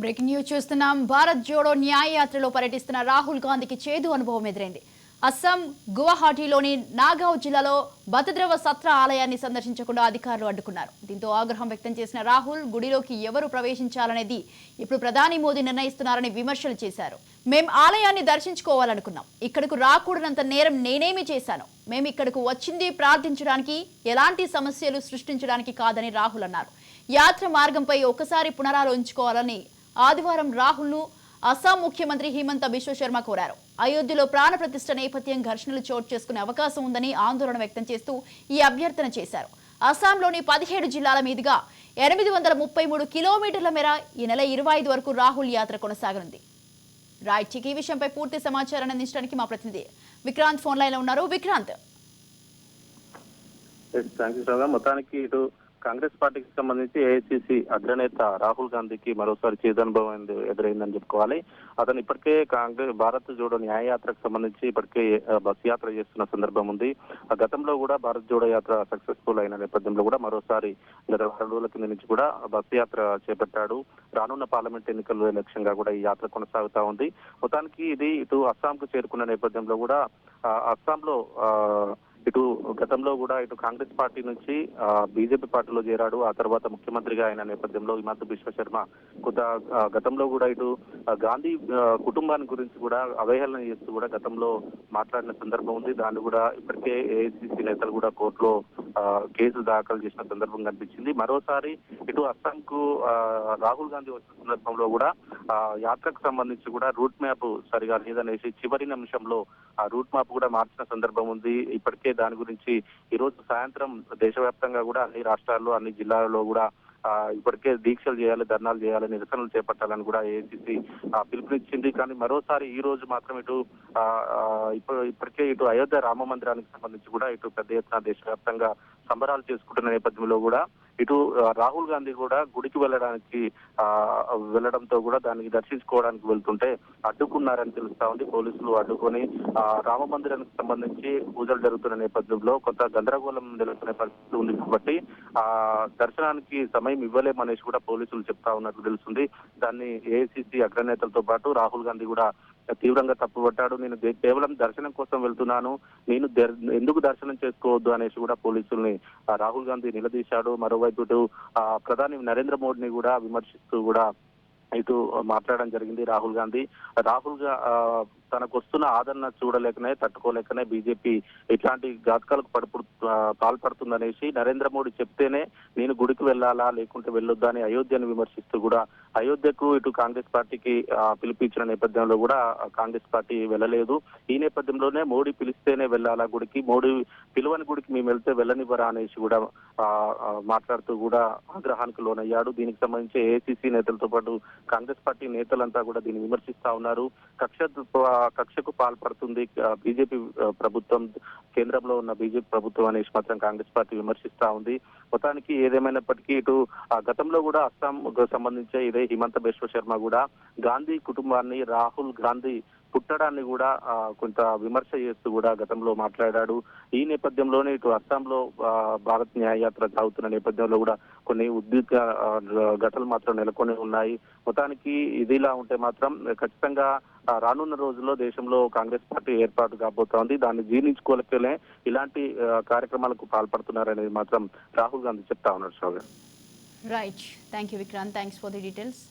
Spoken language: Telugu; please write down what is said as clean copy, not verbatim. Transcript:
బ్రేకింగ్ న్యూస్ చూస్తున్నాం. భారత్ జోడో న్యాయ యాత్రలో పర్యటిస్తున్న రాహుల్ గాంధీకి చేదు అనుభవం ఎదురైంది. అస్సాం గువాహటిలోని నాగావ్ జిల్లాలో బతద్రవ సత్ర ఆలయాన్ని సందర్శించకుండా అధికారులు అడ్డుకున్నారు. దీంతో ఆగ్రహం వ్యక్తం చేసిన రాహుల్ గుడిలోకి ఎవరు ప్రవేశించాలనేది ఇప్పుడు ప్రధాని మోదీ నిర్ణయిస్తున్నారని విమర్శలు చేశారు. మేం ఆలయాన్ని దర్శించుకోవాలనుకున్నాం. ఇక్కడకు రాకూడనంత నేరం నేనేమి చేశాను? మేము ఇక్కడకు వచ్చింది ప్రార్థించడానికి, ఎలాంటి సమస్యలు సృష్టించడానికి కాదని రాహుల్ అన్నారు. యాత్ర మార్గంపై ఒకసారి పునరాలోచించుకోవాలని ఆదివారం రాహుల్ను అస్సాం ముఖ్యమంత్రి హిమంత బిశ్వ శర్మ కోరారు. అయోధ్యలో ప్రాణ ప్రతిష్ఠ నేపథ్యం ఘర్షణలు చోటు చేసుకునే అవకాశం ఉందని ఆందోళన వ్యక్తం చేస్తూ ఈ అభ్యర్థన చేశారు. అస్సాంలోని 17 జిల్లాల మీదుగా 833 కిలోమీటర్ల మేర ఈ నెల 25 వరకు రాహుల్ యాత్ర కొనసాగనుంది. రైట్, ఈ విషయంపై పూర్తి సమాచారాన్ని అందించడానికి మా ప్రతినిధి విక్రాంత్ ఫోన్ లైన్ లో ఉన్నారు. విక్రాంత్, మొత్తానికి ఇటు కాంగ్రెస్ పార్టీకి సంబంధించి ఏఐసిసి అగ్రనేత రాహుల్ గాంధీకి మరోసారి చేదనుభవం ఎదురైందని చెప్పుకోవాలి. అతను ఇప్పటికే భారత్ జోడో న్యాయయాత్రకు సంబంధించి ఇప్పటికే బస్ యాత్ర చేస్తున్న సందర్భం ఉంది. గతంలో కూడా భారత్ జోడో యాత్ర సక్సెస్ఫుల్ అయిన నేపథ్యంలో కూడా మరోసారి గత 2 రోజుల కింద నుంచి కూడా బస్ యాత్ర చేపట్టాడు. రానున్న పార్లమెంట్ ఎన్నికల లక్ష్యంగా కూడా ఈ యాత్ర కొనసాగుతా ఉంది. మొత్తానికి ఇది ఇటు అస్సాంకు చేరుకున్న నేపథ్యంలో కూడా అస్సాంలో ఇటు గతంలో కూడా ఇటు కాంగ్రెస్ పార్టీ నుంచి బీజేపీ పార్టీలో చేరాడు. ఆ తర్వాత ముఖ్యమంత్రిగా అయిన నేపథ్యంలో హిమంత బిశ్వ శర్మ గతంలో కూడా ఇటు గాంధీ కుటుంబాన్ని గురించి కూడా అవహేళన చేస్తూ కూడా గతంలో మాట్లాడిన సందర్భం ఉంది. దాన్ని కూడా ఇప్పటికే ఏఐసిసి నేతలు కూడా కోర్టులో కేసు దాఖలు చేసిన సందర్భం కనిపించింది. మరోసారి ఇటు అస్సాంకు రాహుల్ గాంధీ వచ్చిన సందర్భంలో కూడా యాత్రకు సంబంధించి కూడా రూట్ మ్యాప్ సరిగా లేదనేసి చివరి నిమిషంలో ఆ రూట్ మ్యాప్ కూడా మార్చిన సందర్భం ఉంది. ఇప్పటికే దాని గురించి ఈ రోజు సాయంత్రం దేశవ్యాప్తంగా కూడా అన్ని రాష్ట్రాల్లో అన్ని జిల్లాలలో కూడా ఇప్పటికే దీక్షలు చేయాలి, ధర్నాలు చేయాలి, నిరసనలు చేపట్టాలని కూడా ఏఐసిసి పిలుపునిచ్చింది. కానీ మరోసారి ఈ రోజు మాత్రం ఇటు ఇప్పటికే ఇటు అయోధ్య రామ మందిరానికి సంబంధించి కూడా ఇటు పెద్ద ఎత్తున దేశవ్యాప్తంగా సంబరాలు చేసుకుంటున్న నేపథ్యంలో కూడా ఇటు రాహుల్ గాంధీ కూడా గుడికి వెళ్ళడంతో కూడా దానికి దర్శించుకోవడానికి వెళ్తుంటే అడ్డుకున్నారని తెలుస్తా ఉంది. పోలీసులు అడ్డుకొని రామ మందిరానికి సంబంధించి పూజలు జరుగుతున్న నేపథ్యంలో కొంత గందరగోళం నెలకొనే పరిస్థితి ఉంది కాబట్టి దర్శనానికి సమయం ఇవ్వలేమనేసి కూడా పోలీసులు చెప్తా ఉన్నట్లు తెలుస్తుంది. దాన్ని ఏఐసిసి అగ్రనేతలతో పాటు రాహుల్ గాంధీ కూడా తీవ్రంగా తప్పుపట్టాడు. నేను కేవలం దర్శనం కోసం వెళ్తున్నాను, నేను ఎందుకు దర్శనం చేసుకోవద్దు అనేసి కూడా పోలీసుల్ని రాహుల్ గాంధీ నిలదీశాడు. మరోవైపు ఇటు ప్రధాని నరేంద్ర మోడీని కూడా విమర్శిస్తూ కూడా ఇటు మాట్లాడడం జరిగింది రాహుల్ గాంధీ. తనకు వస్తున్న ఆదరణ చూడలేకనే తట్టుకోలేకనే బీజేపీ ఇట్లాంటి ఘాతకాలకు పాల్పడుతుందనేసి నరేంద్ర మోడీ చెప్తేనే నేను గుడికి వెళ్ళాలా లేకుంటే వెళ్ళొద్దా అని అయోధ్యను విమర్శిస్తూ కూడా అయోధ్యకు ఇటు కాంగ్రెస్ పార్టీకి పిలిపించిన నేపథ్యంలో కూడా కాంగ్రెస్ పార్టీ వెళ్ళలేదు. ఈ నేపథ్యంలోనే మోడీ పిలిస్తేనే వెళ్ళాలా గుడికి, మోడీ పిలువని గుడికి మేము వెళ్తే వెళ్ళనివ్వరా అనేసి కూడా మాట్లాడుతూ కూడా ఆగ్రహానికి లోనయ్యాడు. దీనికి సంబంధించి ఏఐసిసి నేతలతో పాటు కాంగ్రెస్ పార్టీ నేతలంతా కూడా దీన్ని విమర్శిస్తా ఉన్నారు. కక్షకు పాల్పడుతుంది బీజేపీ ప్రభుత్వం, కేంద్రంలో ఉన్న బీజేపీ ప్రభుత్వం అనేసి మాత్రం కాంగ్రెస్ పార్టీ విమర్శిస్తా ఉంది. మొత్తానికి ఏదేమైనప్పటికీ ఇటు గతంలో కూడా అస్సాం సంబంధించి ఇదే హిమంత బిశ్వ శర్మ కూడా గాంధీ కుటుంబాన్ని, రాహుల్ గాంధీ పుట్టడాన్ని కూడా కొంత విమర్శ చేస్తూ కూడా గతంలో మాట్లాడాడు. ఈ నేపథ్యంలోనే ఇటు అస్సాంలో భారత్ న్యాయయాత్ర సాగుతున్న నేపథ్యంలో కూడా కొన్ని ఉద్రిక్త ఘటనలు మాత్రం నెలకొని ఉన్నాయి. మొత్తానికి ఇదిలా ఉంటే మాత్రం ఖచ్చితంగా రానున్న రోజుల్లో దేశంలో కాంగ్రెస్ పార్టీ ఏర్పాటు కాబోతోంది. దాన్ని జీర్ణించుకోలేకనే ఇలాంటి కార్యక్రమాలకు పాల్పడుతున్నారనేది మాత్రం రాహుల్ గాంధీ చెప్తా ఉన్నారు. Right, thank you Vikrant, thanks for the details.